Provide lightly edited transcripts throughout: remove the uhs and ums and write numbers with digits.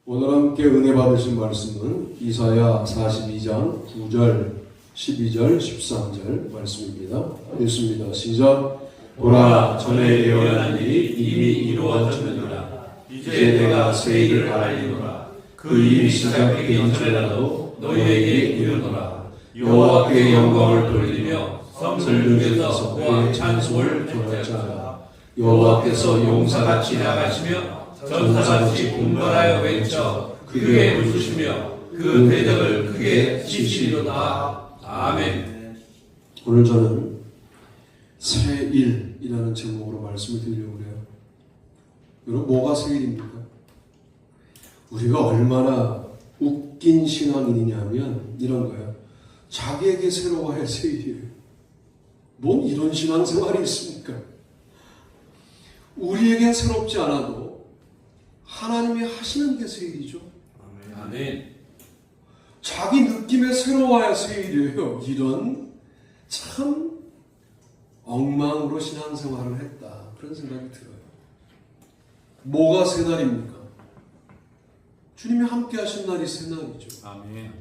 오늘 함께 은혜 받으신 말씀은 이사야 42장 9절, 12절, 13절 말씀입니다. 읽습니다. 시작. 보라, 전에 예언한 일이 이미 이루어졌느니라. 이제 내가 새 일을 알리노라. 그 일이 시작되기 전에라도 너희에게 이르노라. 여호와께 영광을 돌리며 성들 중에서 그의 찬송을 전하자. 여호와께서 용사같이 나가시며 전사같이 분발하여 외쳐 크게 부르시며 그 대적을 크게 치시리로다. 아멘. 오늘 저는 새 일이라는 제목으로 말씀을 드리려고 해요. 여러분, 뭐가 새 일입니까? 우리가 얼마나 웃긴 신앙인이냐면 이런 거예요. 자기에게 새로워야 새 일이에요. 뭔 이런 신앙생활이 있습니까? 우리에겐 새롭지 않아도 하나님이 하시는 게 새 일이죠. 아멘. 자기 느낌에 새로워야 새 일이에요. 이런 참 엉망으로 신앙생활을 했다, 그런 생각이 들어요. 뭐가 새 날입니까? 주님이 함께 하신 날이 새 날이죠. 아멘.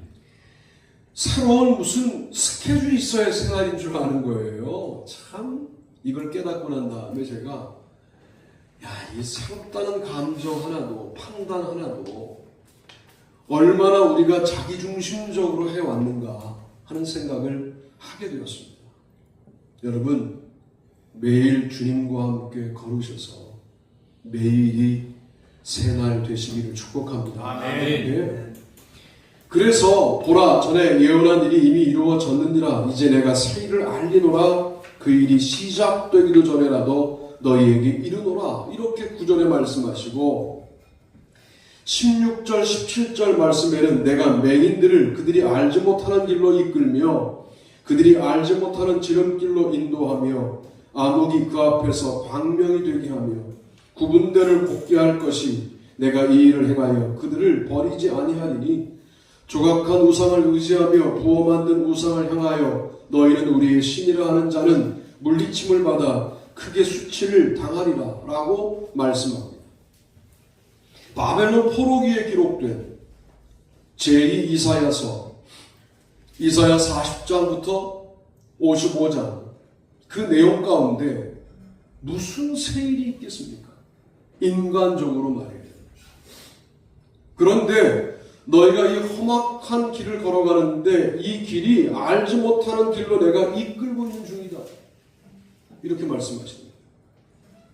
새로운 무슨 스케줄이 있어야 새 날인 줄 아는 거예요. 참 이걸 깨닫고 난 다음에 제가 이 새롭다는 감정 하나도, 판단 하나도 얼마나 우리가 자기중심적으로 해왔는가 하는 생각을 하게 되었습니다. 여러분, 매일 주님과 함께 걸으셔서 매일이 새날 되시기를 축복합니다. 아멘. 네. 그래서 보라, 전에 예언한 일이 이미 이루어졌느니라. 이제 내가 새 일을 알리노라. 그 일이 시작되기도 전에라도 너희에게 이르노라. 이렇게 9절에 말씀하시고 16절 17절 말씀에는 내가 맹인들을 그들이 알지 못하는 길로 이끌며 그들이 알지 못하는 지름길로 인도하며 암흑이 그 앞에서 광명이 되게 하며 구분대를 곱게 할 것이 내가 이 일을 행하여 그들을 버리지 아니하리니 조각한 우상을 의지하며 부어 만든 우상을 향하여 너희는 우리의 신이라 하는 자는 물리침을 받아 크게 수치를 당하리라 라고 말씀합니다. 바벨론 포로기에 기록된 제2 이사야서, 이사야 40장부터 55장 그 내용 가운데 무슨 새 일이 있겠습니까? 인간적으로 말이에요. 그런데 너희가 이 험악한 길을 걸어가는데 이 길이 알지 못하는 길로 내가 이끌고 있는 중이다, 이렇게 말씀하십니다.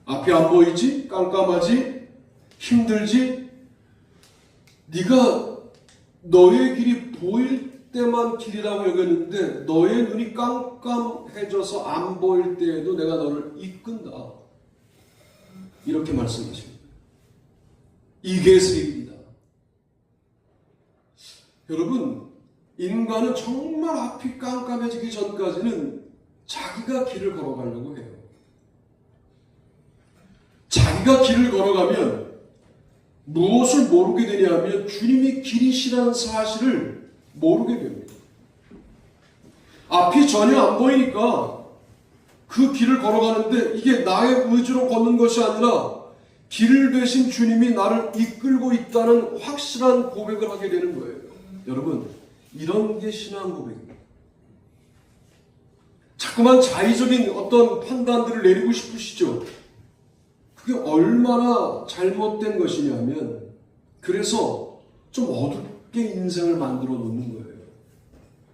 앞이 안 보이지? 깜깜하지? 힘들지? 네가 너의 길이 보일 때만 길이라고 여겼는데 너의 눈이 깜깜해져서 안 보일 때에도 내가 너를 이끈다, 이렇게 말씀하십니다. 이게 새 일이다. 여러분, 인간은 정말 앞이 깜깜해지기 전까지는 자기가 길을 걸어가려고 해요. 자기가 길을 걸어가면 무엇을 모르게 되냐면 주님이 길이시라는 사실을 모르게 됩니다. 앞이 전혀 안 보이니까 그 길을 걸어가는데 이게 나의 의지로 걷는 것이 아니라 길 대신 주님이 나를 이끌고 있다는 확실한 고백을 하게 되는 거예요. 여러분, 이런 게 신앙 고백입니다. 자꾸만 자의적인 어떤 판단들을 내리고 싶으시죠? 그게 얼마나 잘못된 것이냐면, 그래서 좀 어둡게 인생을 만들어 놓는 거예요.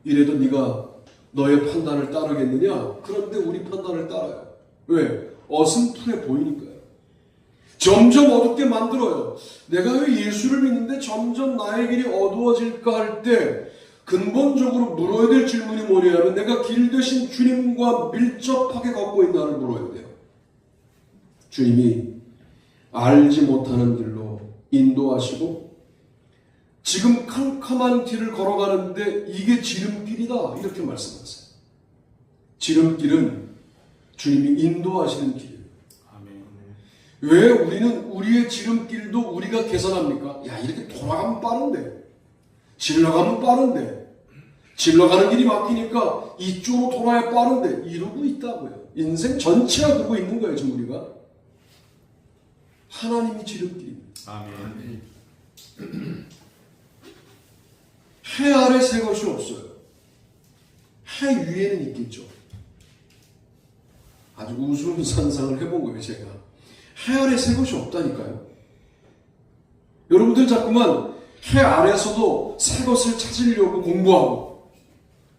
이래도 네가 너의 판단을 따르겠느냐? 그런데 우리 판단을 따라요. 왜? 어슴푸레 보이니까요. 점점 어둡게 만들어요. 내가 왜 예수를 믿는데 점점 나의 길이 어두워질까 할 때 근본적으로 물어야 될 질문이 뭐냐면 내가 길 대신 주님과 밀접하게 걷고 있나를 물어야 돼요. 주님이 알지 못하는 길로 인도하시고 지금 캄캄한 길을 걸어가는데 이게 지름길이다, 이렇게 말씀하세요. 지름길은 주님이 인도하시는 길이에요. 아멘. 왜 우리는 우리의 지름길도 우리가 계산합니까? 이렇게 돌아가면 빠른데, 질러가면 빠른데, 질러가는 길이 막히니까 이쪽으로 돌아야 빠른데, 이러고 있다고요. 인생 전체가 그러고 있는 거예요, 지금 우리가. 하나님이 지름길입니다. 아멘. 해 아래 새 것이 없어요. 해 위에는 있겠죠. 아주 우스운 상상을 해본 거예요, 제가. 해 아래 새 것이 없다니까요. 여러분들 자꾸만 해 아래에서도 새 것을 찾으려고 공부하고,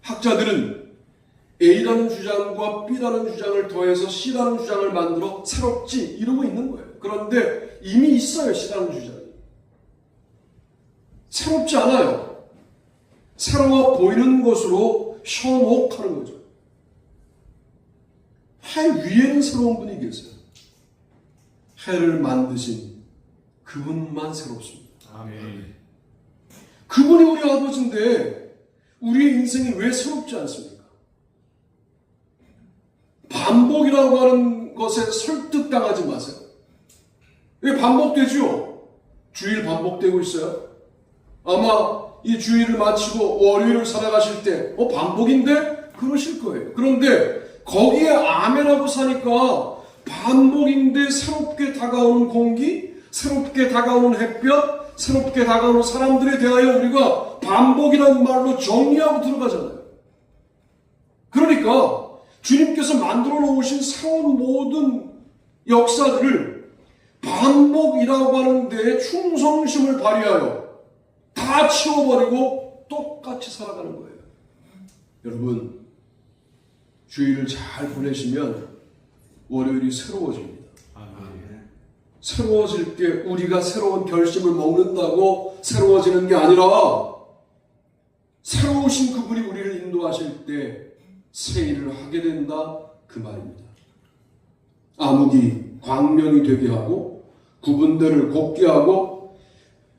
학자들은 A라는 주장과 B라는 주장을 더해서 C라는 주장을 만들어 새롭지 이러고 있는 거예요. 그런데 이미 있어요, C라는 주장이. 새롭지 않아요. 새로워 보이는 것으로 현혹하는 거죠. 해 위에는 새로운 분이 계세요. 해를 만드신 그분만 새롭습니다. 아멘. 그분이 우리 아버지인데 우리의 인생이 왜 새롭지 않습니까? 반복이라고 하는 것에 설득당하지 마세요. 이게 반복되죠? 주일 반복되고 있어요. 아마 이 주일을 마치고 월요일을 살아가실 때 반복인데? 그러실 거예요. 그런데 거기에 아멘하고 사니까 반복인데 새롭게 다가오는 공기, 새롭게 다가오는 햇볕, 새롭게 다가오는 사람들에 대하여 우리가 반복이라는 말로 정리하고 들어가잖아요. 그러니까 주님께서 만들어 놓으신 새로운 모든 역사들을 반복이라고 하는 데에 충성심을 발휘하여 다 치워버리고 똑같이 살아가는 거예요. 여러분, 주일을 잘 보내시면 월요일이 새로워집니다. 아멘. 새로워질 게 우리가 새로운 결심을 먹는다고 새로워지는 게 아니라 새로우신 그분이 우리를 인도하실 때 새 일을 하게 된다, 그 말입니다. 암흑이 광명이 되게 하고 구분대를 곱게 하고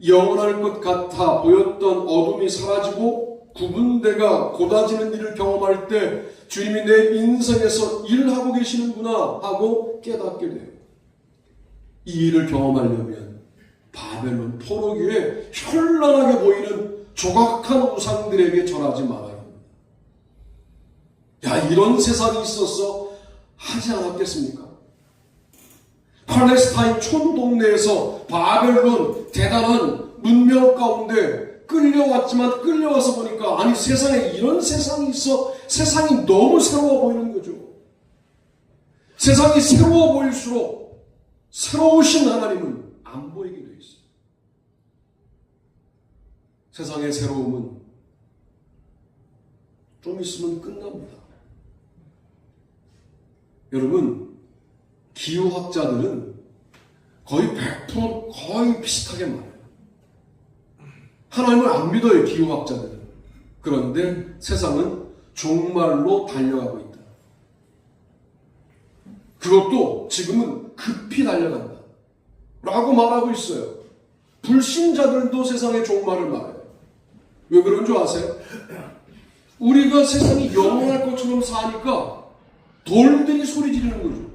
영원할 것 같아 보였던 어둠이 사라지고 구분대가 곧아지는 일을 경험할 때 주님이 내 인생에서 일하고 계시는구나 하고 깨닫게 돼요. 이 일을 경험하려면 바벨론 포로기에 현란하게 보이는 조각한 우상들에게 절하지 말아야 합니다. 야, 이런 세상이 있었어 하지 않았겠습니까? 팔레스타인 촌동네에서 바벨론 대단한 문명 가운데 끌려왔지만 끌려와서 보니까 아니 세상에 이런 세상이 있어. 세상이 너무 새로워 보이는 거죠. 세상이 새로워 보일수록 새로우신 하나님은 안 보이게 되어 있어요. 세상의 새로움은 좀 있으면 끝납니다. 여러분, 기후학자들은 거의 100% 거의 비슷하게 말해요. 하나님을 안 믿어요, 기후학자들은. 그런데 세상은 종말로 달려가고 있다. 그것도 지금은 급히 달려간다 라고 말하고 있어요. 불신자들도 세상의 종말을 말해요. 왜 그런 줄 아세요? 우리가 세상이 영원할 것처럼 사니까 돌들이 소리 지르는 거죠.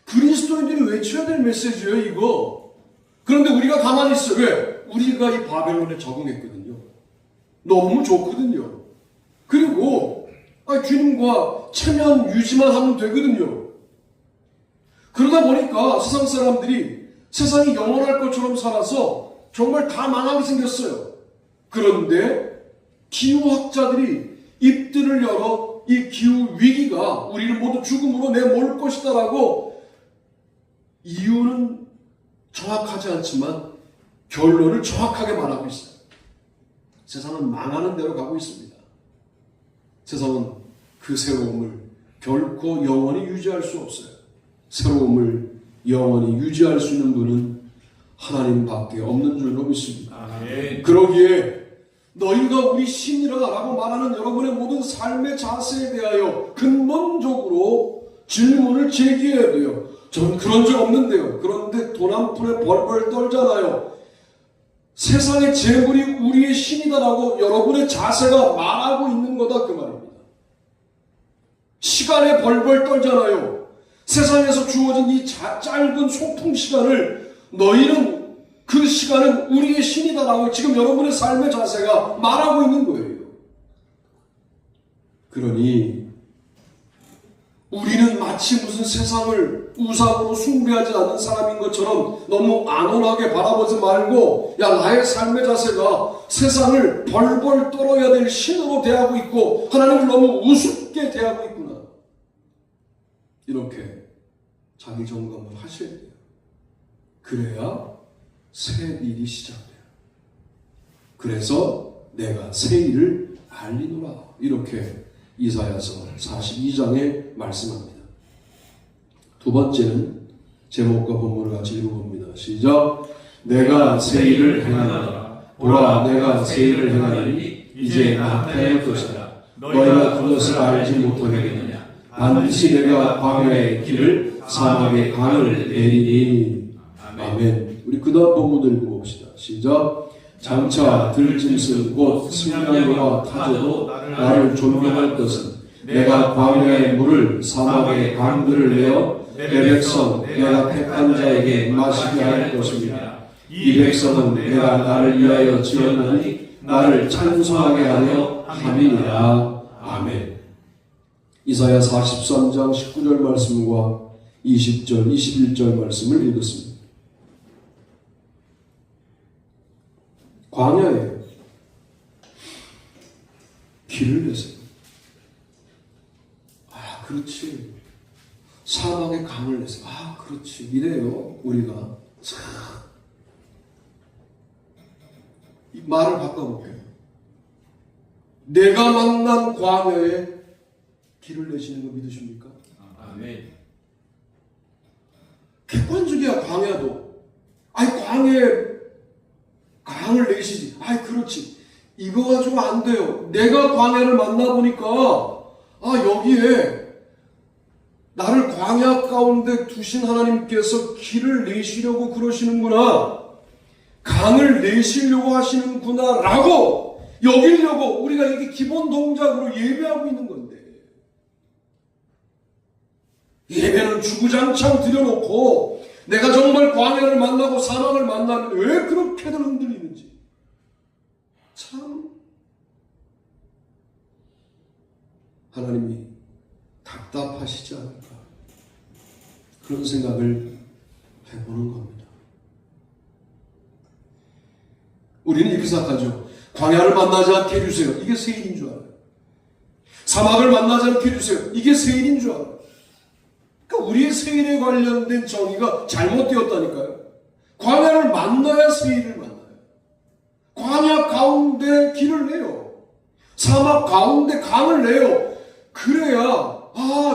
그리스도인들이 외쳐야 될 메시지예요, 이거. 그런데 우리가 가만히 있어요. 왜? 우리가 이 바벨론에 적응했거든요. 너무 좋거든요. 그리고 주님과 체면 유지만 하면 되거든요. 그러다 보니까 세상 사람들이 세상이 영원할 것처럼 살아서 정말 다 망하게 생겼어요. 그런데 기후학자들이 입들을 열어 이 기후 위기가 우리를 모두 죽음으로 내몰 것이다 라고 이유는 정확하지 않지만 결론을 정확하게 말하고 있어요. 세상은 망하는 대로 가고 있습니다. 세상은 그 새로움을 결코 영원히 유지할 수 없어요. 새로움을 영원히 유지할 수 있는 분은 하나님밖에 없는 줄로 믿습니다. 아멘. 그러기에 너희가 우리 신이라 라고 말하는 여러분의 모든 삶의 자세에 대하여 근본적으로 질문을 제기해야 돼요. 저는 그런 적 없는데요. 그런데 돈 한 푼에 벌벌 떨잖아요. 세상의 재물이 우리의 신이다라고 여러분의 자세가 말하고 있는 거다, 그 말입니다. 시간에 벌벌 떨잖아요. 세상에서 주어진 이 짧은 소풍 시간을 너희는 그 시간은 우리의 신이다라고 지금 여러분의 삶의 자세가 말하고 있는 거예요. 그러니 우리는 마치 무슨 세상을 우상으로 숭배하지 않는 사람인 것처럼 너무 안온하게 바라보지 말고, 야, 나의 삶의 자세가 세상을 벌벌 떨어야 될 신으로 대하고 있고 하나님을 너무 우습게 대하고 있구나, 이렇게 자기 점검을 하셔야 돼요. 그래야 새 일이 시작돼요. 그래서 내가 새 일을 알리노라, 이렇게 이사야서 42장에 말씀합니다. 두 번째는 제목과 본문을 같이 읽어봅니다. 시작. 내가 새 일을 행하노라. 보라, 내가 새 일을 행하리니 이제 나타낼 것이다. 너희가 그것을 알지 못하겠느냐. 반드시 내가 광야의 길을 사막의 강을 내리니. 아멘. 우리 그 다음 본문을 읽어봅시다. 시작. 장차 들짐승 곧 승냥이와 타조도 나를 존경할 것은 내가 광야의 물을 사막의 강들을 내어 내 백성 내가 택한 자에게 마시게 할 것입니다. 이 백성은 내가 나를 위하여 지었나니 나를 찬송하게 하려 함이니라. 아멘. 이사야 43장 19절 말씀과 20절 21절 말씀을 읽었습니다. 광야에 길을 내세요. 아, 그렇지. 사막에 강을 내세요. 아, 그렇지. 이래요, 우리가. 이 말을 바꿔볼게요. 내가 만난 광야에 길을 내시는 거 믿으십니까? 아멘. 객관적이야, 광야도. 아니, 광야에 강을 내시지. 아이, 그렇지. 이거 가지고 안 돼요. 내가 광야를 만나보니까, 여기에 나를 광야 가운데 두신 하나님께서 길을 내시려고 그러시는구나, 강을 내시려고 하시는구나 라고 여기려고 우리가 이게 기본 동작으로 예배하고 있는 건데, 예배는 주구장창 드려놓고 내가 정말 광야를 만나고 사막을 만나면 왜 그렇게들 흔들리는지 참 하나님이 답답하시지 않을까, 그런 생각을 해보는 겁니다. 우리는 이렇게 생각하죠. 광야를 만나지 않게 해주세요. 이게 새 일인 줄 알아요. 사막을 만나지 않게 해주세요. 이게 새 일인 줄 알아요. 그러니까 우리의 새 일에 관련된 정의가 잘못되었다니까요. 광야를 만나야 새 일을 만나요. 광야 가운데 길을 내요. 사막 가운데 강을 내요. 그래야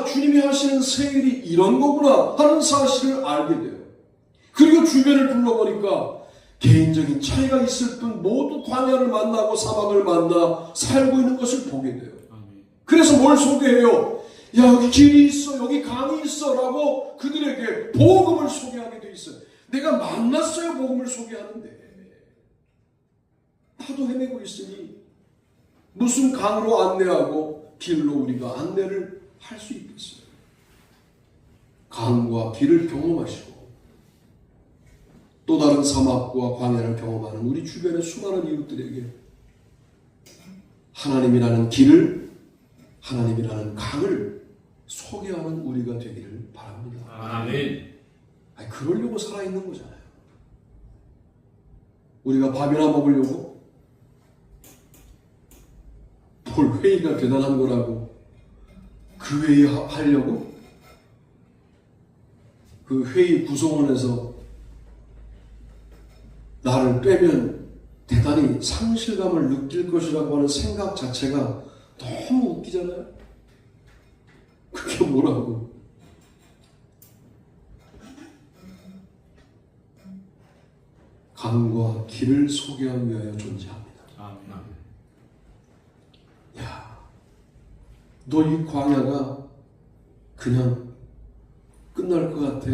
주님이 하시는 새 일이 이런 거구나 하는 사실을 알게 돼요. 그리고 주변을 둘러보니까 개인적인 차이가 있을 뿐 모두 광야를 만나고 사막을 만나 살고 있는 것을 보게 돼요. 그래서 뭘 소개해요? 야, 여기 길이 있어, 여기 강이 있어 라고 그들에게 복음을 소개하게 돼 있어요. 내가 만났어야 복음을 소개하는데 나도 헤매고 있으니 무슨 강으로 안내하고 길로 우리가 안내를 할 수 있겠어요. 강과 길을 경험하시고 또 다른 사막과 광야를 경험하는 우리 주변의 수많은 이웃들에게 하나님이라는 길을, 하나님이라는 강을 소개하는 우리가 되기를 바랍니다. 아멘. 그러려고 살아있는 거잖아요. 우리가 밥이나 먹으려고? 뭘 회의가 대단한 거라고 그 회의 하려고? 그 회의 구성원에서 나를 빼면 대단히 상실감을 느낄 것이라고 하는 생각 자체가 너무 웃기잖아요. 그게 뭐라고? 강과 길을 소개하기 위하여 존재합니다. 아멘. 야, 너 이 광야가 그냥 끝날 것 같아?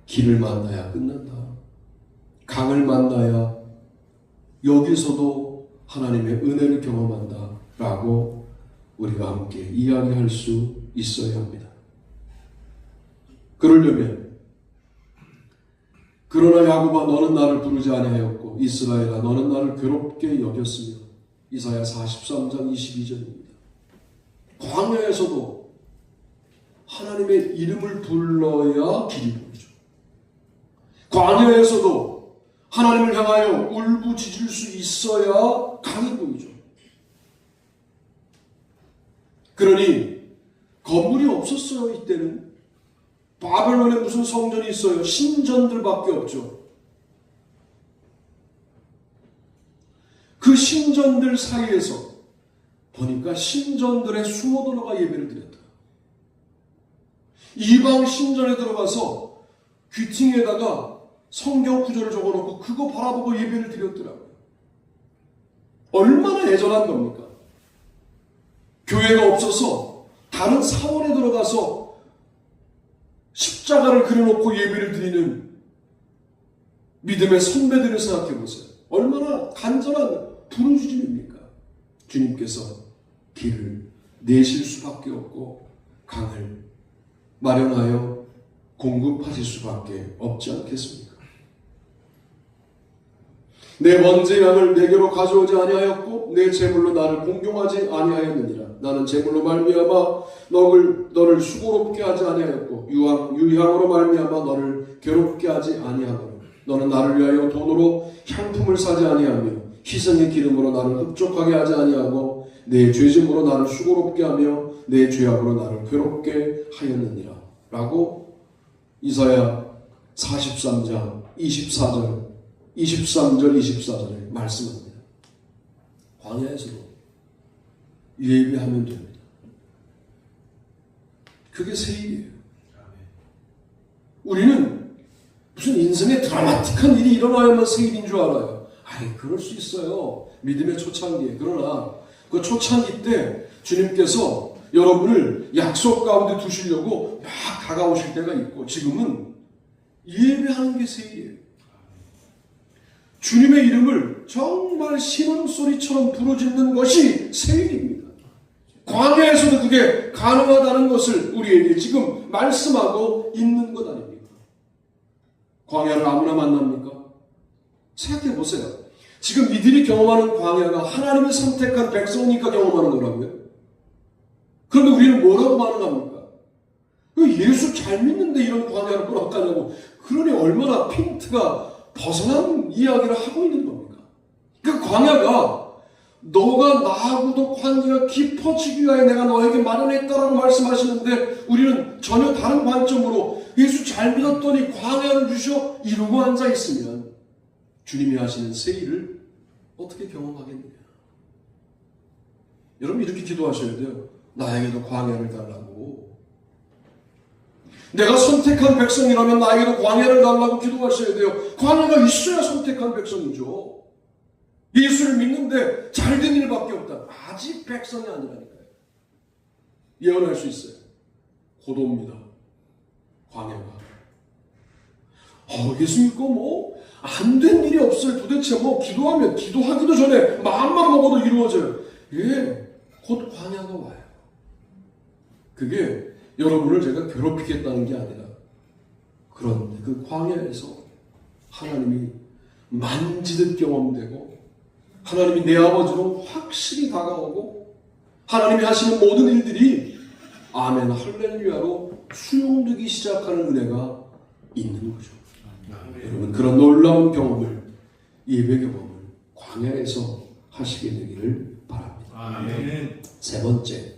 길을 만나야 끝난다. 강을 만나야 여기서도 하나님의 은혜를 경험한다 라고 우리가 함께 이야기할 수 있어야 합니다. 그러려면 그러나 야곱아 너는 나를 부르지 아니하였고 이스라엘아 너는 나를 괴롭게 여겼으며 이사야 43장 22절입니다. 광야에서도 하나님의 이름을 불러야 길이 보이죠. 광야에서도 하나님을 향하여 울부짖을 수 있어야 강이 보이죠. 그러니 건물이 없었어요. 이때는 바벨론에 무슨 성전이 있어요? 신전들밖에 없죠. 그 신전들 사이에서 보니까 신전들에 숨어 들어가 예배를 드렸다. 이방 신전에 들어가서 귀퉁이에다가 성경 구절을 적어놓고 그거 바라보고 예배를 드렸더라고요. 얼마나 애절한 겁니까? 교회가 없어서 다른 사원에 들어가서 십자가를 그려놓고 예배를 드리는 믿음의 선배들을 생각해 보세요. 얼마나 간절한 부르짖음입니까? 주님께서 길을 내실 수밖에 없고 강을 마련하여 공급하실 수밖에 없지 않겠습니까? 내 번제 양을 내게로 가져오지 아니하였고 내 제물로 나를 공경하지 아니하였느니라. 나는 제물로 말미암아 너를 수고롭게 하지 아니하였고 유향으로 말미암아 너를 괴롭게 하지 아니하노라. 너는 나를 위하여 돈으로 향품을 사지 아니하며 희생의 기름으로 나를 흡족하게 하지 아니하고 내 죄짐으로 나를 수고롭게 하며 내 죄악으로 나를 괴롭게 하였느니라. 라고 이사야 43장 23절 24절에 말씀합니다. 광야에서도 예배하면 됩니다. 그게 세일이에요. 우리는 무슨 인생에 드라마틱한 일이 일어나야만 세일인 줄 알아요. 아니, 그럴 수 있어요. 믿음의 초창기에. 그러나 그 초창기 때 주님께서 여러분을 약속 가운데 두시려고 막 다가오실 때가 있고 지금은 예배하는 게 세일이에요. 주님의 이름을 정말 신음소리처럼 부르짖는 것이 세일입니다. 광야에서도 그게 가능하다는 것을 우리에게 지금 말씀하고 있는 것 아닙니까? 광야를 아무나 만납니까? 생각해 보세요. 지금 이들이 경험하는 광야가 하나님이 선택한 백성이니까 경험하는 거라고요. 그런데 우리는 뭐라고 반응합니까? 예수 잘 믿는데 이런 광야를 허락하냐고. 그러니 얼마나 핀트가 벗어난 이야기를 하고 있는 겁니까? 그 광야가 너가 나하고도 관계가 깊어지기 위하여 내가 너에게 마련했다라고 말씀하시는데 우리는 전혀 다른 관점으로 예수 잘 믿었더니 광야를 주셔 이러고 앉아 있으면 주님이 하시는 세일을 어떻게 경험하겠느냐? 여러분 이렇게 기도하셔야 돼요. 나에게도 광야를 달라고. 내가 선택한 백성이라면 나에게도 광야를 달라고 기도하셔야 돼요. 광야가 있어야 선택한 백성이죠. 예수를 믿는데 잘된 일밖에 없다. 아직 백성이 아니라니까요. 예언할 수 있어요. 고도입니다. 광야가. 예수 믿고 뭐 안 된 일이 없어요. 도대체 뭐 기도하면 기도하기도 전에 마음만 먹어도 이루어져요. 예, 곧 광야가 와요. 그게 여러분을 제가 괴롭히겠다는 게 아니라 그런데 그 광야에서 하나님이 만지듯 경험되고 하나님이 내 아버지로 확실히 다가오고 하나님이 하시는 모든 일들이 아멘 할렐루야로 수용되기 시작하는 은혜가 있는 거죠. 여러분 그런 놀라운 경험을 예배 경험을 광야에서 하시게 되기를 바랍니다. 아멘. 세 번째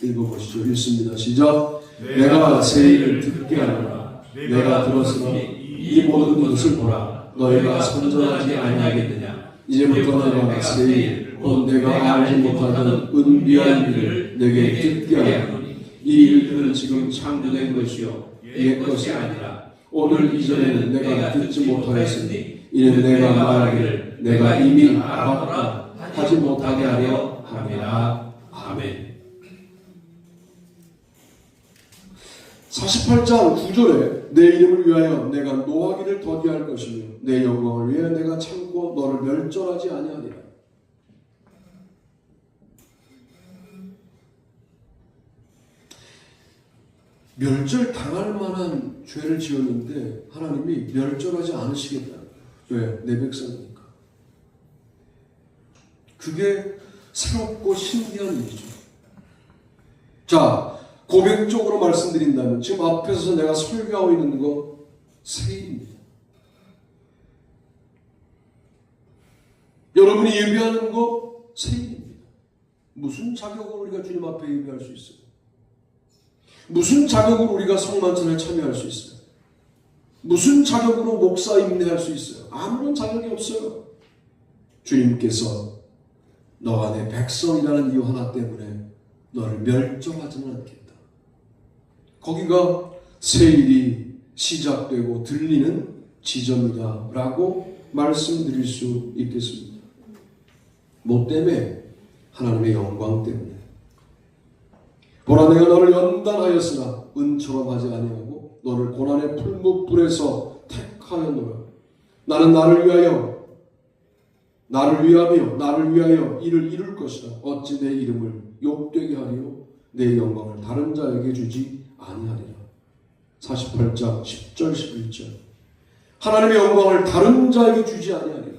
읽어보시죠. 읽습니다. 시작. 내가 세일을 듣게 하노라. 내가 들었으니 이 모든 것을 보라. 너희가 선전하지 아니하겠느냐. 이제부터 내가 세일 곧 내가 알지 못하던 은비한 일을 내게 듣게 하노니 이 일들은 지금 창조된 것이요 옛 것이 아니라 오늘 이전에는 내가 듣지 못하였으니 이는 내가 말하기를 내가 이미 알았다 하지 못하게 하려 함이라. 아멘. 48장 9절에 내 이름을 위하여 내가 노하기를 더디할 것이며 내 영광을 위하여 내가 참고 너를 멸절하지 아니하리라. 멸절 당할 만한 죄를 지었는데 하나님이 멸절하지 않으시겠다. 왜? 내 백성이니까. 그게 새롭고 신기한 일이죠. 자, 고백적으로 말씀드린다면 지금 앞에서 내가 설교하고 있는 거 새 일입니다. 여러분이 예배하는 거 새 일입니다. 무슨 자격으로 우리가 주님 앞에 예배할 수 있어요? 무슨 자격으로 우리가 성만찬에 참여할 수 있어요? 무슨 자격으로 목사 임례할 수 있어요? 아무런 자격이 없어요. 주님께서 너가 내 백성이라는 이유 하나 때문에 너를 멸종하지는 않겠다. 거기가 새 일이 시작되고 들리는 지점이다 라고 말씀드릴 수 있겠습니다. 뭐 때문에? 하나님의 영광 때문에. 보라, 내가 너를 연단하였으나 은처럼 하지 아니하고 너를 고난의 풀무불에서 택하였노라. 나는 나를 위하며 이를 이룰 것이다. 어찌 내 이름을 욕되게 하리요 내 영광을 다른 자에게 주지 아니하리라. 48장 10절 11절. 하나님의 영광을 다른 자에게 주지 아니하리라.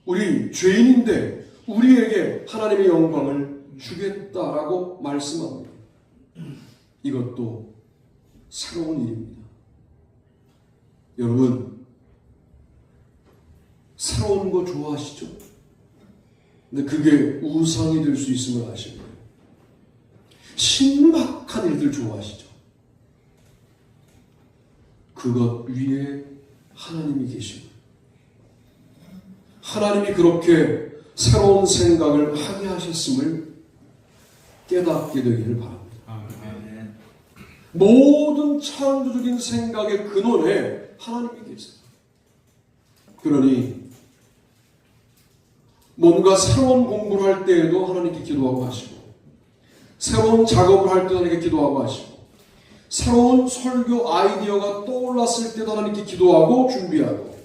우리 죄인인데 우리에게 하나님의 영광을 주겠다라고 말씀합니다. 이것도 새로운 일입니다. 여러분, 새로운 거 좋아하시죠? 근데 그게 우상이 될 수 있음을 아시는 거예요. 신박한 일들 좋아하시죠? 그것 위에 하나님이 계시고 하나님이 그렇게 새로운 생각을 하게 하셨음을 깨닫게 되기를 바랍니다. 아멘. 모든 창조적인 생각의 근원에 하나님이 계세요. 그러니 뭔가 새로운 공부를 할 때에도 하나님께 기도하고 하시고, 새로운 작업을 할 때도 하나님께 기도하고 하시고, 새로운 설교 아이디어가 떠올랐을 때도 하나님께 기도하고 준비하고,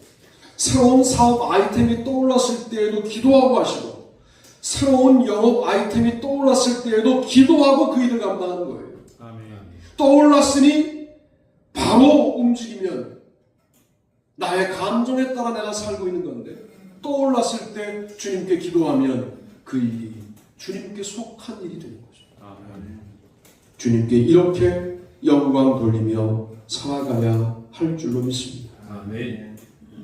새로운 사업 아이템이 떠올랐을 때에도 기도하고 하시고, 새로운 영업 아이템이 떠올랐을 때에도 기도하고 그 일을 감당하는 거예요. 아멘. 떠올랐으니 바로 움직이면 나의 감정에 따라 내가 살고 있는 건데, 떠올랐을 때 주님께 기도하면 그 일이 주님께 속한 일이 되는 거죠. 아멘. 주님께 이렇게 영광 돌리며 살아가야 할 줄로 믿습니다. 아멘.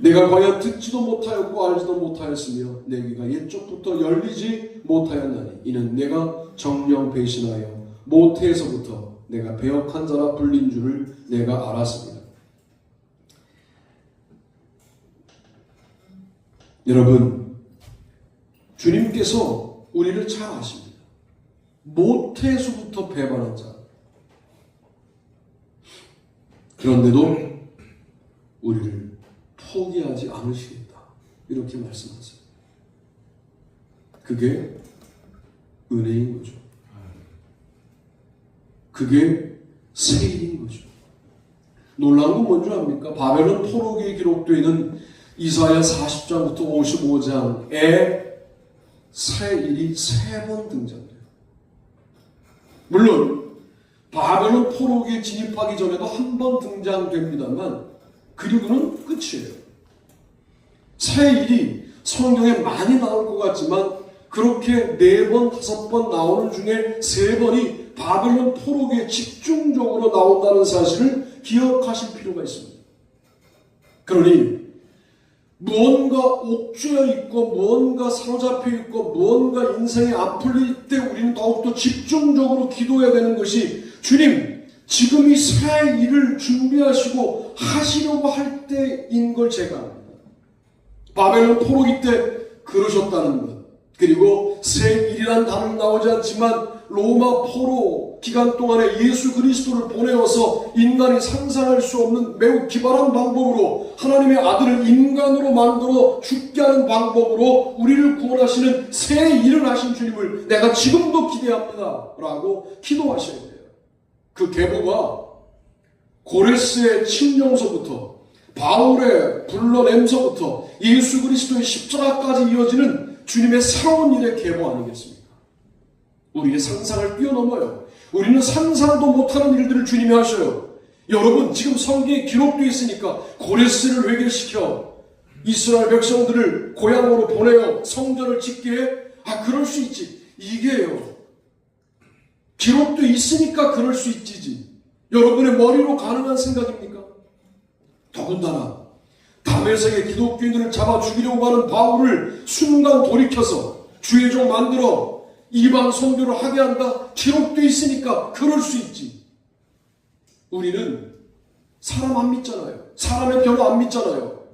내가 과연 듣지도 못하였고 알지도 못하였으며 내 귀가 옛적부터 열리지 못하였나니 이는 내가 정령 배신하여 모태에서부터 내가 배역한 자라 불린 줄을 내가 알았습니다. 여러분, 주님께서 우리를 잘 아십니다. 모태에서부터 배반한 자. 그런데도 우리를 포기하지 않으시겠다. 이렇게 말씀하세요. 그게 은혜인 거죠. 그게 새 일인 거죠. 놀라운 건 뭔지 압니까? 바벨론 포로기에 기록되어 있는 이사야 40장부터 55장에 새 일이 3번 등장돼요. 물론 바벨론 포로기에 진입하기 전에도 한 번 등장됩니다만 그리고는 끝이에요. 새 일이 성경에 많이 나올 것 같지만 그렇게 4번, 5번 나오는 중에 3번이 바벨론 포로기에 집중적으로 나온다는 사실을 기억하실 필요가 있습니다. 그러니 무언가 옥죄어 있고 무언가 사로잡혀 있고 무언가 인생에 안 풀릴 때 우리는 더욱더 집중적으로 기도해야 되는 것이 주님, 지금 이 새 일을 준비하시고 하시려고 할 때인 걸 제가 압니다. 바벨론 포로기 때 그러셨다는 것, 그리고 새 일이란 단어는 나오지 않지만 로마 포로 기간 동안에 예수 그리스도를 보내어서 인간이 상상할 수 없는 매우 기발한 방법으로 하나님의 아들을 인간으로 만들어 죽게 하는 방법으로 우리를 구원하시는 새 일을 하신 주님을 내가 지금도 기대합니다 라고 기도하셔야 돼요. 그 계보가 고레스의 침령서부터 바울의 불러냄서부터 예수 그리스도의 십자가까지 이어지는 주님의 새로운 일의 계보 아니겠습니까? 우리의 상상을 뛰어넘어요. 우리는 상상도 못하는 일들을 주님이 하셔요. 여러분, 지금 성경에 기록되어 있으니까 고레스를 회개시켜 이스라엘 백성들을 고향으로 보내어 성전을 짓게 해? 그럴 수 있지. 이게요, 기록도 있으니까 그럴 수 있지지. 여러분의 머리로 가능한 생각입니까? 더군다나 다메섹의 기독교인들을 잡아 죽이려고 하는 바울을 순간 돌이켜서 주의 종 만들어 이방 선교를 하게 한다. 기록도 있으니까 그럴 수 있지. 우리는 사람 안 믿잖아요. 사람의 변호 안 믿잖아요.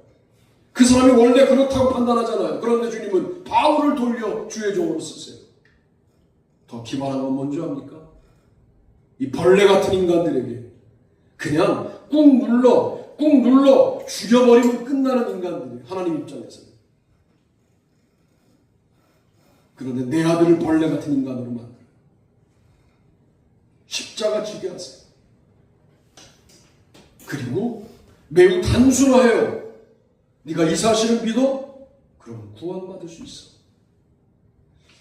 그 사람이 원래 그렇다고 판단하잖아요. 그런데 주님은 바울을 돌려 주의 종으로 쓰세요. 더 기발한 건 뭔지 압니까? 이 벌레 같은 인간들에게 그냥 꾹 눌러 죽여버리면 끝나는 인간들이 하나님 입장에서는. 그런데 내 아들을 벌레 같은 인간으로 만들어요. 십자가 지게 하세요. 그리고 매우 단순화해요. 네가 이 사실을 믿어? 그럼 구원받을 수 있어.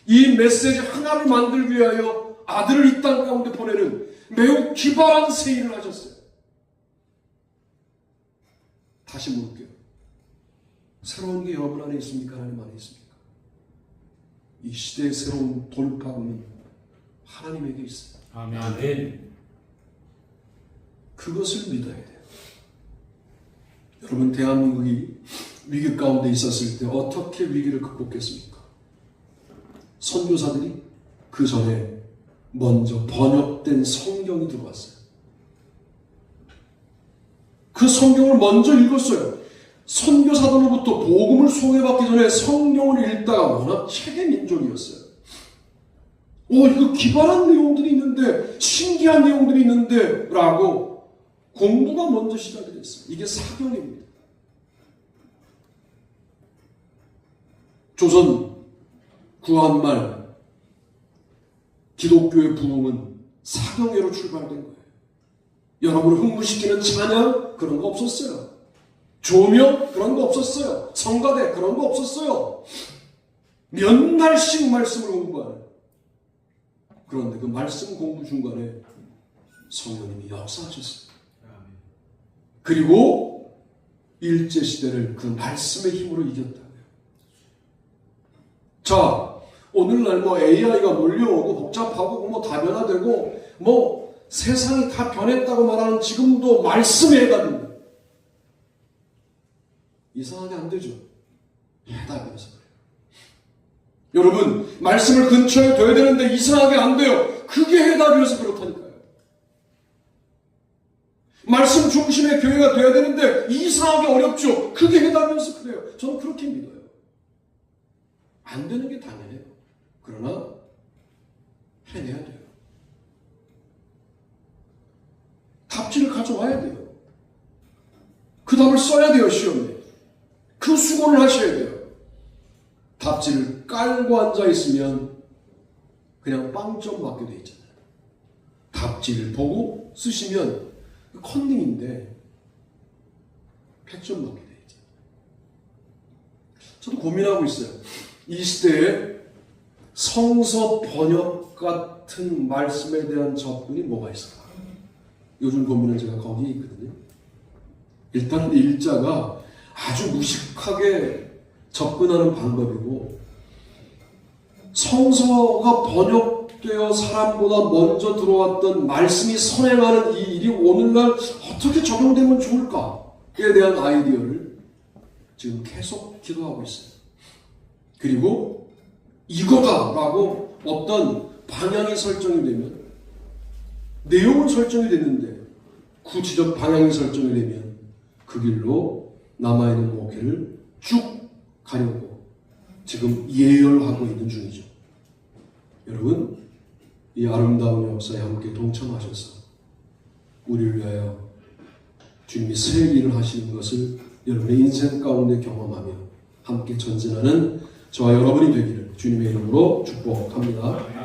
이 메시지 하나를 만들기 위하여 아들을 이 땅 가운데 보내는 매우 기발한 세일을 하셨어요. 다시 물을게요. 새로운 게 여러분 안에 있습니까? 하나님 안에 있습니까? 이 시대의 새로운 돌파구는 하나님에게 있어요. 아멘. 그것을 믿어야 돼요. 여러분, 대한민국이 위기 가운데 있었을 때 어떻게 위기를 극복했습니까? 선교사들이 그 전에 먼저 번역된 성경이 들어왔어요. 그 성경을 먼저 읽었어요. 선교사들로부터 복음을 소개받기 전에 성경을 읽다가 워낙 책의 민족이었어요. 이거 기발한 내용들이 있는데, 신기한 내용들이 있는데 라고 공부가 먼저 시작이 됐어요. 이게 사경입니다. 조선 구한말 기독교의 부흥은 사경회로 출발된 거예요. 여러분을 흥분시키는 찬양 그런 거 없었어요. 조명 그런 거 없었어요. 성가대 그런 거 없었어요. 몇 날씩 말씀을 공부하는. 그런데 그 말씀 공부 중간에 성령님이 역사하셨어요. 그리고 일제시대를 그 말씀의 힘으로 이겼다고요. 자, 오늘날 AI가 몰려오고 복잡하고 다변화되고 세상이 다 변했다고 말하는 지금도 말씀의 해답입니다. 이상하게 안 되죠. 해답이어서 그래요. 여러분, 말씀을 근처에 둬야 되는데 이상하게 안 돼요. 그게 해답이어서 그렇다니까요. 말씀 중심의 교회가 돼야 되는데 이상하게 어렵죠. 그게 해답이어서 그래요. 저는 그렇게 믿어요. 안 되는 게 당연해요. 그러나 해내야 돼요. 답지를 가져와야 돼요. 그 답을 써야 돼요, 시험에. 그 수고를 하셔야 돼요. 답지를 깔고 앉아있으면 그냥 빵점 맞게 돼 있잖아요. 답지를 보고 쓰시면 컨닝인데 100점 맞게 돼 있잖아요. 저도 고민하고 있어요. 이 시대에 성서 번역 같은 말씀에 대한 접근이 뭐가 있을까? 요즘 고민은 제가 거기에 있거든요. 일단은 일자가 아주 무식하게 접근하는 방법이고, 성서가 번역되어 사람보다 먼저 들어왔던 말씀이 선행하는 이 일이 오늘날 어떻게 적용되면 좋을까에 대한 아이디어를 지금 계속 기도하고 있어요. 그리고 이거다라고 어떤 방향이 설정이 되면, 내용은 설정이 됐는데 구체적 방향이 설정이 되면 그 길로 남아있는 목회를 쭉 가려고 지금 예열하고 있는 중이죠. 여러분, 이 아름다운 역사에 함께 동참하셔서 우리를 위하여 주님이 새 일을 하시는 것을 여러분의 인생 가운데 경험하며 함께 전진하는 저와 여러분이 되기를 주님의 이름으로 축복합니다.